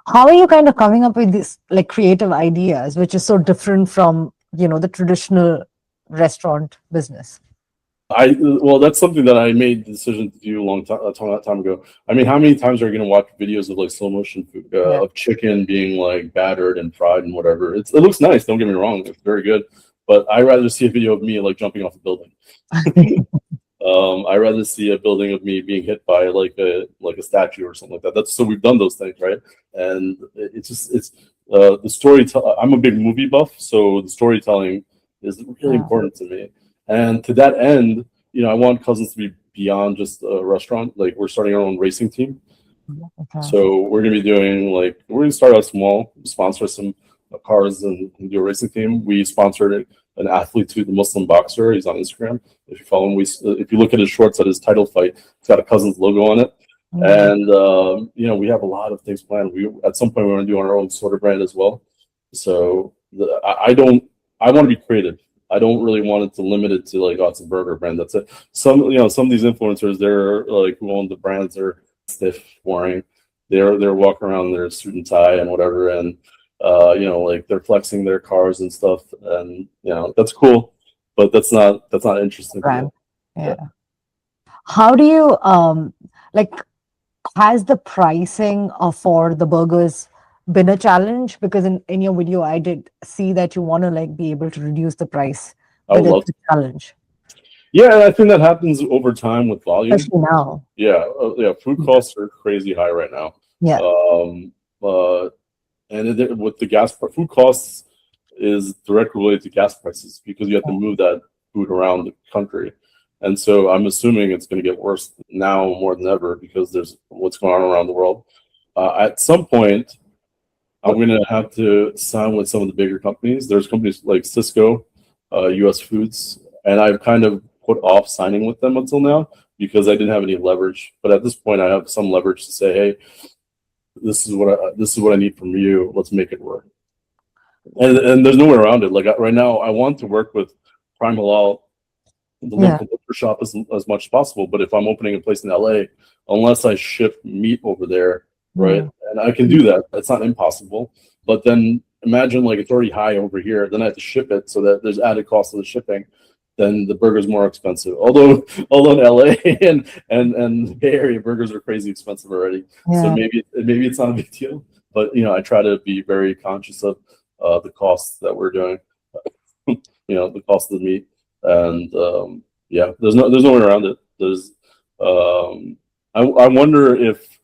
How are you kind of coming up with these like creative ideas, which is so different from, the traditional restaurant business? Well, that's something that I made the decision to do a long time ago. I mean, how many times are you going to watch videos of like slow motion food Yeah. of chicken being like battered and fried and whatever? It looks nice. Don't get me wrong; it's very good. But I rather see a video of me like jumping off a building. I rather see a building of me being hit by like a statue or something like that. That's so we've done those things, right? And it's the storytelling. I'm a big movie buff, so the storytelling is really Yeah. important to me. And to that end, I want Cousins to be beyond just a restaurant. Like we're starting our own racing team, Okay. so we're gonna start out small, sponsor some cars and do a racing team. We sponsored an athlete to the Muslim boxer. He's on Instagram. If you follow him, if you look at his shorts at his title fight, it's got a Cousins logo on it. Mm. And we have a lot of things planned. We at some point we're gonna do our own sort of brand as well. So I don't. I want to be creative. I don't really want it to limit it to like, oh, it's a burger brand. That's it. Some of these influencers, they're like who own the brands, are stiff, boring. They're walking around in their suit and tie and whatever, and like they're flexing their cars and stuff, and that's cool, but that's not interesting to me. Brand. Yeah. How do you like? Has the pricing for the burgers been a challenge? Because in your video, I did see that you want to like be able to reduce the price, I but would love it's to. a challenge, Yeah, and I think that happens over time with volume. especially now. Yeah, food costs are crazy high right now. Yeah. Um, uh, and with the food costs is directly related to gas prices because you have to move that food around the country. And so I'm assuming it's going to get worse now more than ever because there's what's going on around the world. At some point, I'm going to have to sign with some of the bigger companies. There's companies like Cisco, US Foods, and I've kind of put off signing with them until now because I didn't have any leverage. But at this point, I have some leverage to say, hey, this is what I need from you. Let's make it work. And there's no way around it. Like right now, I want to work with Prime Halal, the Yeah. local butcher shop, as much as possible. But if I'm opening a place in LA, unless I ship meat over there, right, Mm. and I can do that, it's not impossible. But then imagine like it's already high over here, then I have to ship it, so that there's added cost of the shipping. Then the burger's more expensive. Although in LA and Bay Area, burgers are crazy expensive already. So Yeah. maybe it's not a big deal. But I try to be very conscious of the costs that we're doing. The cost of the meat, and yeah, there's no way around it. I wonder if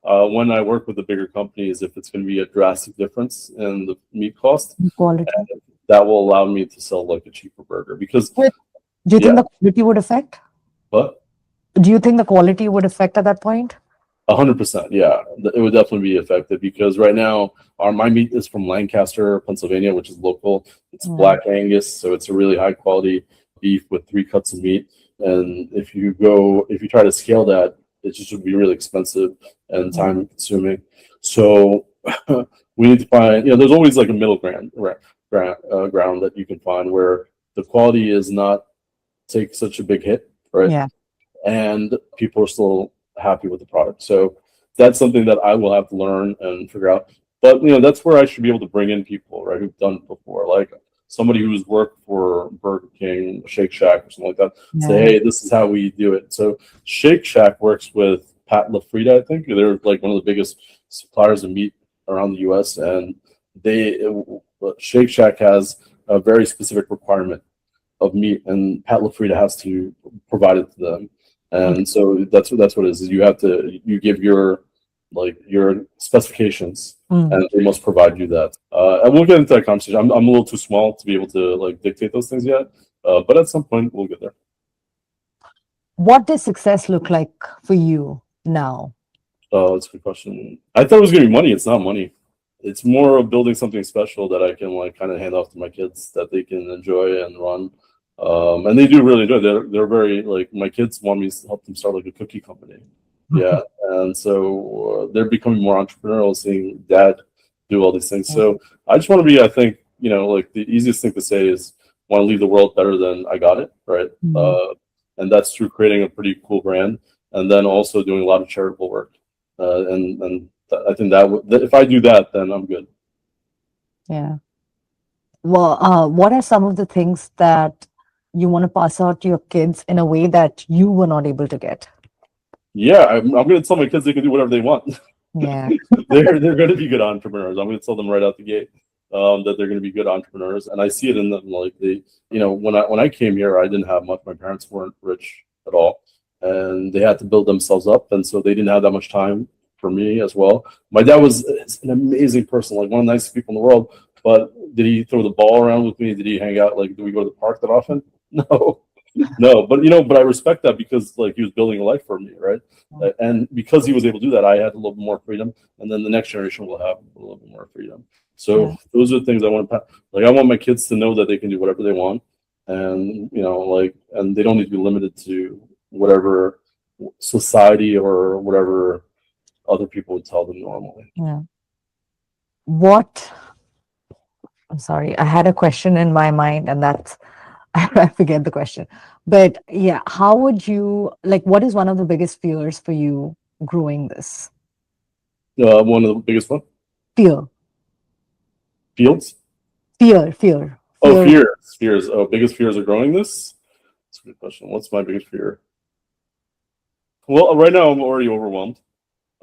when I work with the bigger companies, if it's going to be a drastic difference in the meat cost, Quality. and that will allow me to sell like a cheaper burger because Wait, do you think yeah, the quality would affect? but Do you think the quality would affect at that point? 100%, yeah, it would definitely be effective because right now my meat is from Lancaster, Pennsylvania, which is local. It's Yeah. Black Angus, so it's a really high quality beef with 3 cuts of meat. And if you try to scale that, it just would be really expensive and Yeah. time consuming. So we need to find, there's always like a middle ground that you can find where the quality is not take such a big hit, right? Yeah. And people are still happy with the product. So that's something that I will have to learn and figure out. But that's where I should be able to bring in people, right, who've done it before, like somebody who's worked for Burger King, Shake Shack, or something like that. Say, Yeah. hey, this is how we do it. So Shake Shack works with Pat LaFrida, I think. They're like one of the biggest suppliers of meat around the U.S. And Shake Shack has a very specific requirement of meat, and Pat LaFrida has to provide it to them. And so that's what it is. You give your specifications, Mm. and they must provide you that. I won't get into that conversation. I'm a little too small to be able to like dictate those things yet. But at some point we'll get there. What does success look like for you now? That's a good question. I thought it was gonna be money. It's not money. It's more of building something special that I can like kind of hand off to my kids that they can enjoy and run. And they do really enjoy. They're very like my kids want me to help them start like a cookie company. Yeah, and so they're becoming more entrepreneurial, seeing dad do all these things. So I just want to be. I think like the easiest thing to say is want to leave the world better than I got it, right? Mm. And that's through creating a pretty cool brand, and then also doing a lot of charitable work. I think that if I do that, then I'm good. Yeah. Well, what are some of the things that you want to pass out to your kids in a way that you were not able to get? Yeah, I'm going to tell my kids they can do whatever they want. Yeah. They're going to be good entrepreneurs. I'm going to tell them right out the gate that they're going to be good entrepreneurs, and I see it in them. Like when I came here, I didn't have much. My parents weren't rich at all, and they had to build themselves up, and so they didn't have that much time for me as well. My dad was an amazing person, like one of the nicest people in the world. But did he throw the ball around with me? Did he hang out? Like, do we go to the park that often? No. No, but I respect that because like he was building a life for me, right? And because he was able to do that, I had a little bit more freedom, and then the next generation will have a little bit more freedom. Yeah. So those are the things I want to like. I want my kids to know that they can do whatever they want, and and they don't need to be limited to whatever society or whatever other people would tell them normally. Yeah. What? I'm sorry, I had a question in my mind, and that's I forget the question. But yeah, how would you like? What is one of the biggest fears for you growing this? One of the biggest one Fear, fields. fear, Oh, fear. fears. Oh, biggest fears are growing this. That's a good question. What's my biggest fear? Well, right now I'm already overwhelmed.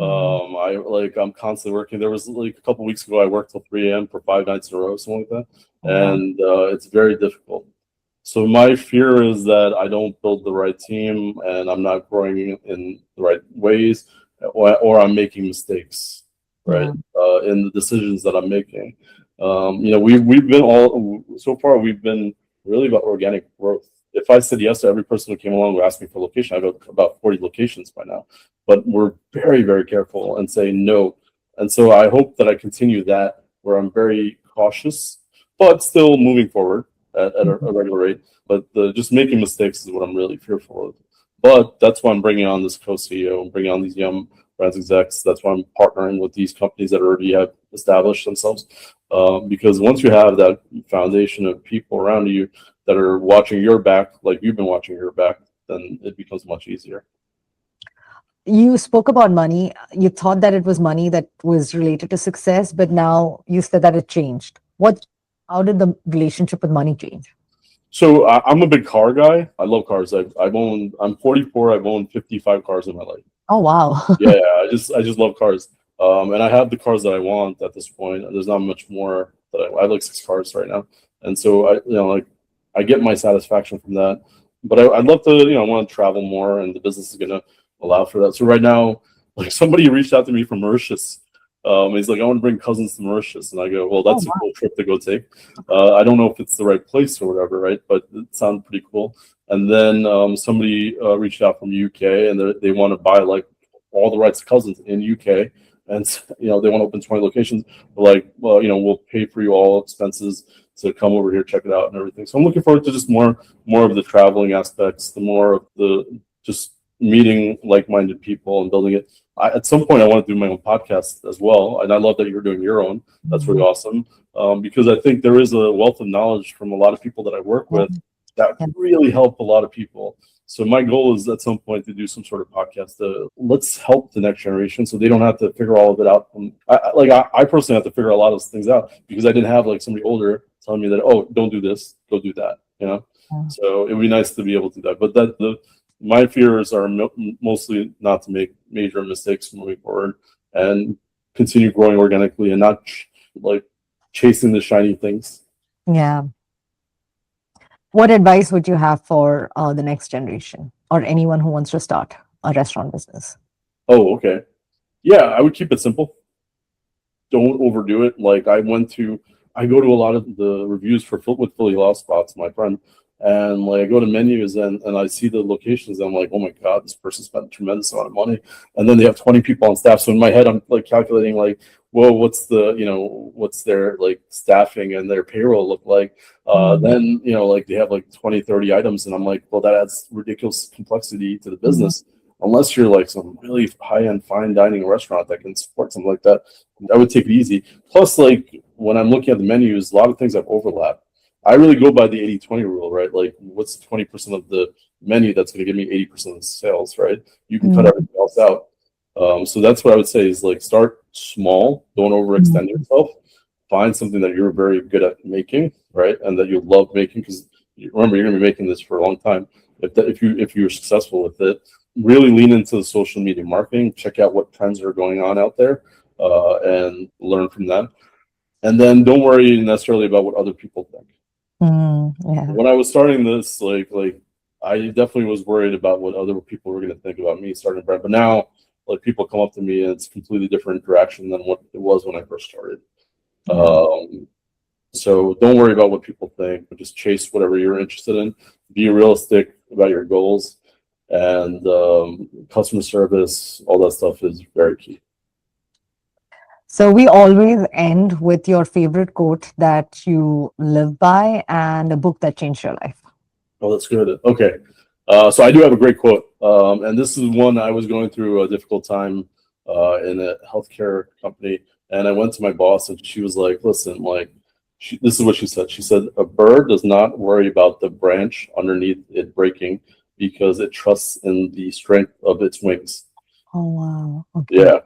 I'm constantly working. There was like a couple weeks ago, I worked till 3 a.m. for 5 nights in a row, something like that, Oh, wow. and it's very difficult. So my fear is that I don't build the right team and I'm not growing in the right ways, or I'm making mistakes, right, in the decisions that I'm making. We've been all so far. We've been really about organic growth. If I said yes to every person who came along who asked me for location, I have about 40 locations by now. But we're very, very careful and say no. And so I hope that I continue that where I'm very cautious, but still moving forward at a regular rate. But just making mistakes is what I'm really fearful of. But that's why I'm bringing on this co-CEO and bringing on these young brands execs. That's why I'm partnering with these companies that already have established themselves. Because once you have that foundation of people around you that are watching your back, like you've been watching your back, then it becomes much easier. You spoke about money. You thought that it was money that was related to success, but now you said that it changed. How did the relationship with money change? So I'm a big car guy. I love cars. I'm 44. I've owned 55 cars in my life. Oh, wow. Yeah, I just love cars. And I have the cars that I want at this point. There's not much more that I have like 6 cars right now. And so I get my satisfaction from that. But I'd love to, I want to travel more, and the business is going to allow for that. So right now, like somebody reached out to me from Mauritius. He's like, I want to bring cousins to Mauritius. And I go, well, that's a cool trip to go take. I don't know if it's the right place or whatever, right? But it sounds pretty cool. And then somebody reached out from UK, and they want to buy like all the rights to cousins in UK. And they want to open 20 locations. We're like, well, we'll pay for you all expenses to come over here, check it out, and everything. So I'm looking forward to just more of the traveling aspects, the more of the just meeting like-minded people and building it. At some point, I want to do my own podcast as well, and I love that you're doing your own. That's really awesome, because I think there is a wealth of knowledge from a lot of people that I work with that really help a lot of people. So my goal is at some point to do some sort of podcast to let's help the next generation so they don't have to figure all of it out. I personally have to figure a lot of things out because I didn't have like somebody older telling me that, oh, don't do this, go do that, So it would be nice to be able to do that. But my fears are mostly not to make major mistakes moving forward and continue growing organically and not like chasing the shiny things. Yeah. What advice would you have for the next generation or anyone who wants to start a restaurant business? Oh, okay. Yeah, I would keep it simple. Don't overdo it. Like I go to a lot of the reviews with Philly Law Spots, my friend, and like I go to menus and I see the locations. And I'm like, oh my God, this person spent a tremendous amount of money. And then they have 20 people on staff. So in my head, I'm like calculating like, whoa, what's their like staffing and their payroll look like? Then, like they have like 20, 30 items. And I'm like, well, that adds ridiculous complexity to the business. Unless you're like some really high-end fine dining restaurant that can support something like that, I would take it easy. Plus, like when I'm looking at the menus, a lot of things have overlap. I really go by the 80-20 rule, right? Like what's 20% of the menu that's going to give me 80% of the sales, right? You can cut everything else out. So that's what I would say is like start small, don't overextend yourself. Find something that you're very good at making, right? And that you love making, because remember, you're going to be making this for a long time. If you're successful with it, really lean into the social media marketing. Check out what trends are going on out there, and learn from them. And then don't worry necessarily about what other people think. Yeah. When I was starting this, like I definitely was worried about what other people were going to think about me starting a brand. But now, like, people come up to me and it's a completely different interaction than what it was when I first started. So don't worry about what people think, but just chase whatever you're interested in. Be realistic about your goals, and customer service, all that stuff is very key. So we always end with your favorite quote that you live by and a book that changed your life. Oh, that's good. Okay. So I do have a great quote. And this is one. I was going through a difficult time in a healthcare company. And I went to my boss and she was like, listen, like, this is what she said. She said, a bird does not worry about the branch underneath it breaking because it trusts in the strength of its wings. Oh, wow. Okay. Yeah.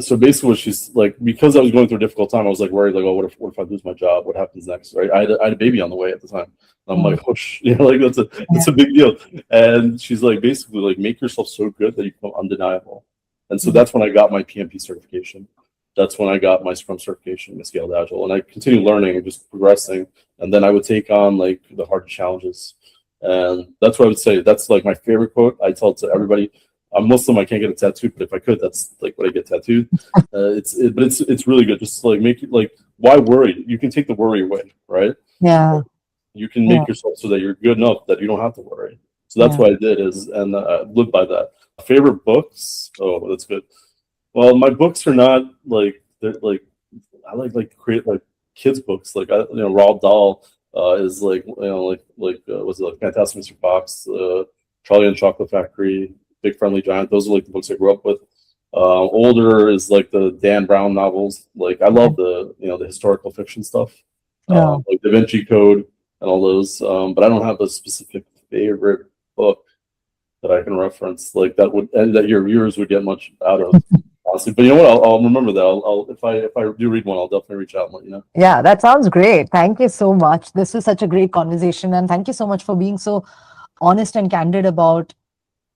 So basically what she's like, because I was going through a difficult time, I was like worried, like, oh, what if I lose my job? What happens next? Right. I had a baby on the way at the time. And I'm like, oh, like that's a big deal. And she's like, basically, like, make yourself so good that you become undeniable. And so that's when I got my PMP certification. That's when I got my Scrum certification, my Scaled Agile, and I continued learning and just progressing. And then I would take on like the hard challenges. And that's what I would say. That's like my favorite quote. I tell it to everybody. I'm Muslim. I can't get a tattoo, but if I could, that's like what I get tattooed. But it's really good. Just like make it like, why worry? You can take the worry away, right? Yeah. You can make yourself so that you're good enough that you don't have to worry. So that's what I did and I live by that. Favorite books? Oh, that's good. Well, my books are not like, they're like, I like create like kids books. Like, Roald Dahl is like, was it like Fantastic Mr. Fox, Charlie and the Chocolate Factory, Big Friendly Giant. Those are like the books I grew up with. Older is like the Dan Brown novels. Like, I love the historical fiction stuff, like Da Vinci Code and all those. But I don't have a specific favorite book that I can reference like that your viewers would get much out of. Honestly, but you know what? I'll remember that. I'll if I do read one, I'll definitely reach out and let you know. Yeah, that sounds great. Thank you so much. This was such a great conversation, and thank you so much for being so honest and candid about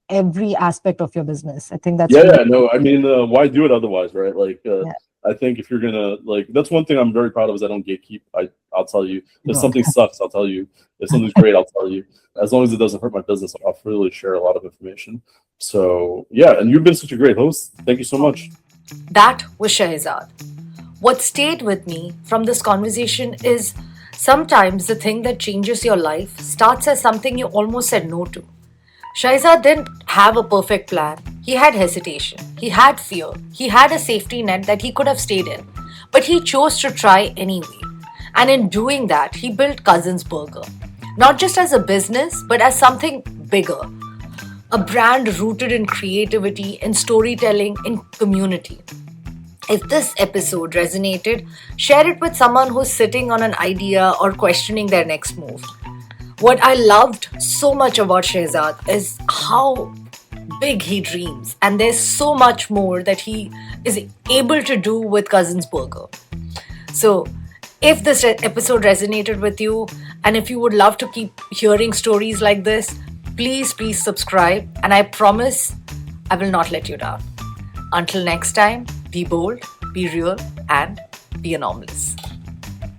every aspect of your business. I think that's No. I mean, why do it otherwise, right? Like, I think if you're gonna like, that's one thing I'm very proud of is I don't gatekeep. I'll tell you if something sucks. I'll tell you if something's great. I'll tell you as long as it doesn't hurt my business. I'll freely share a lot of information. So yeah, and you've been such a great host. Thank you so much. That was Shahezad. What stayed with me from this conversation is sometimes the thing that changes your life starts as something you almost said no to. Shahezad didn't have a perfect plan. He had hesitation. He had fear. He had a safety net that he could have stayed in. But he chose to try anyway. And in doing that, he built Cousins Burger. Not just as a business, but as something bigger. A brand rooted in creativity, in storytelling, in community. If this episode resonated, share it with someone who's sitting on an idea or questioning their next move. What I loved so much about Shahezad is how big he dreams, and there's so much more that he is able to do with Cousins Burger. So, if this episode resonated with you, and if you would love to keep hearing stories like this, please subscribe, and I promise I will not let you down. Until next time, be bold, be real, and be anomalous.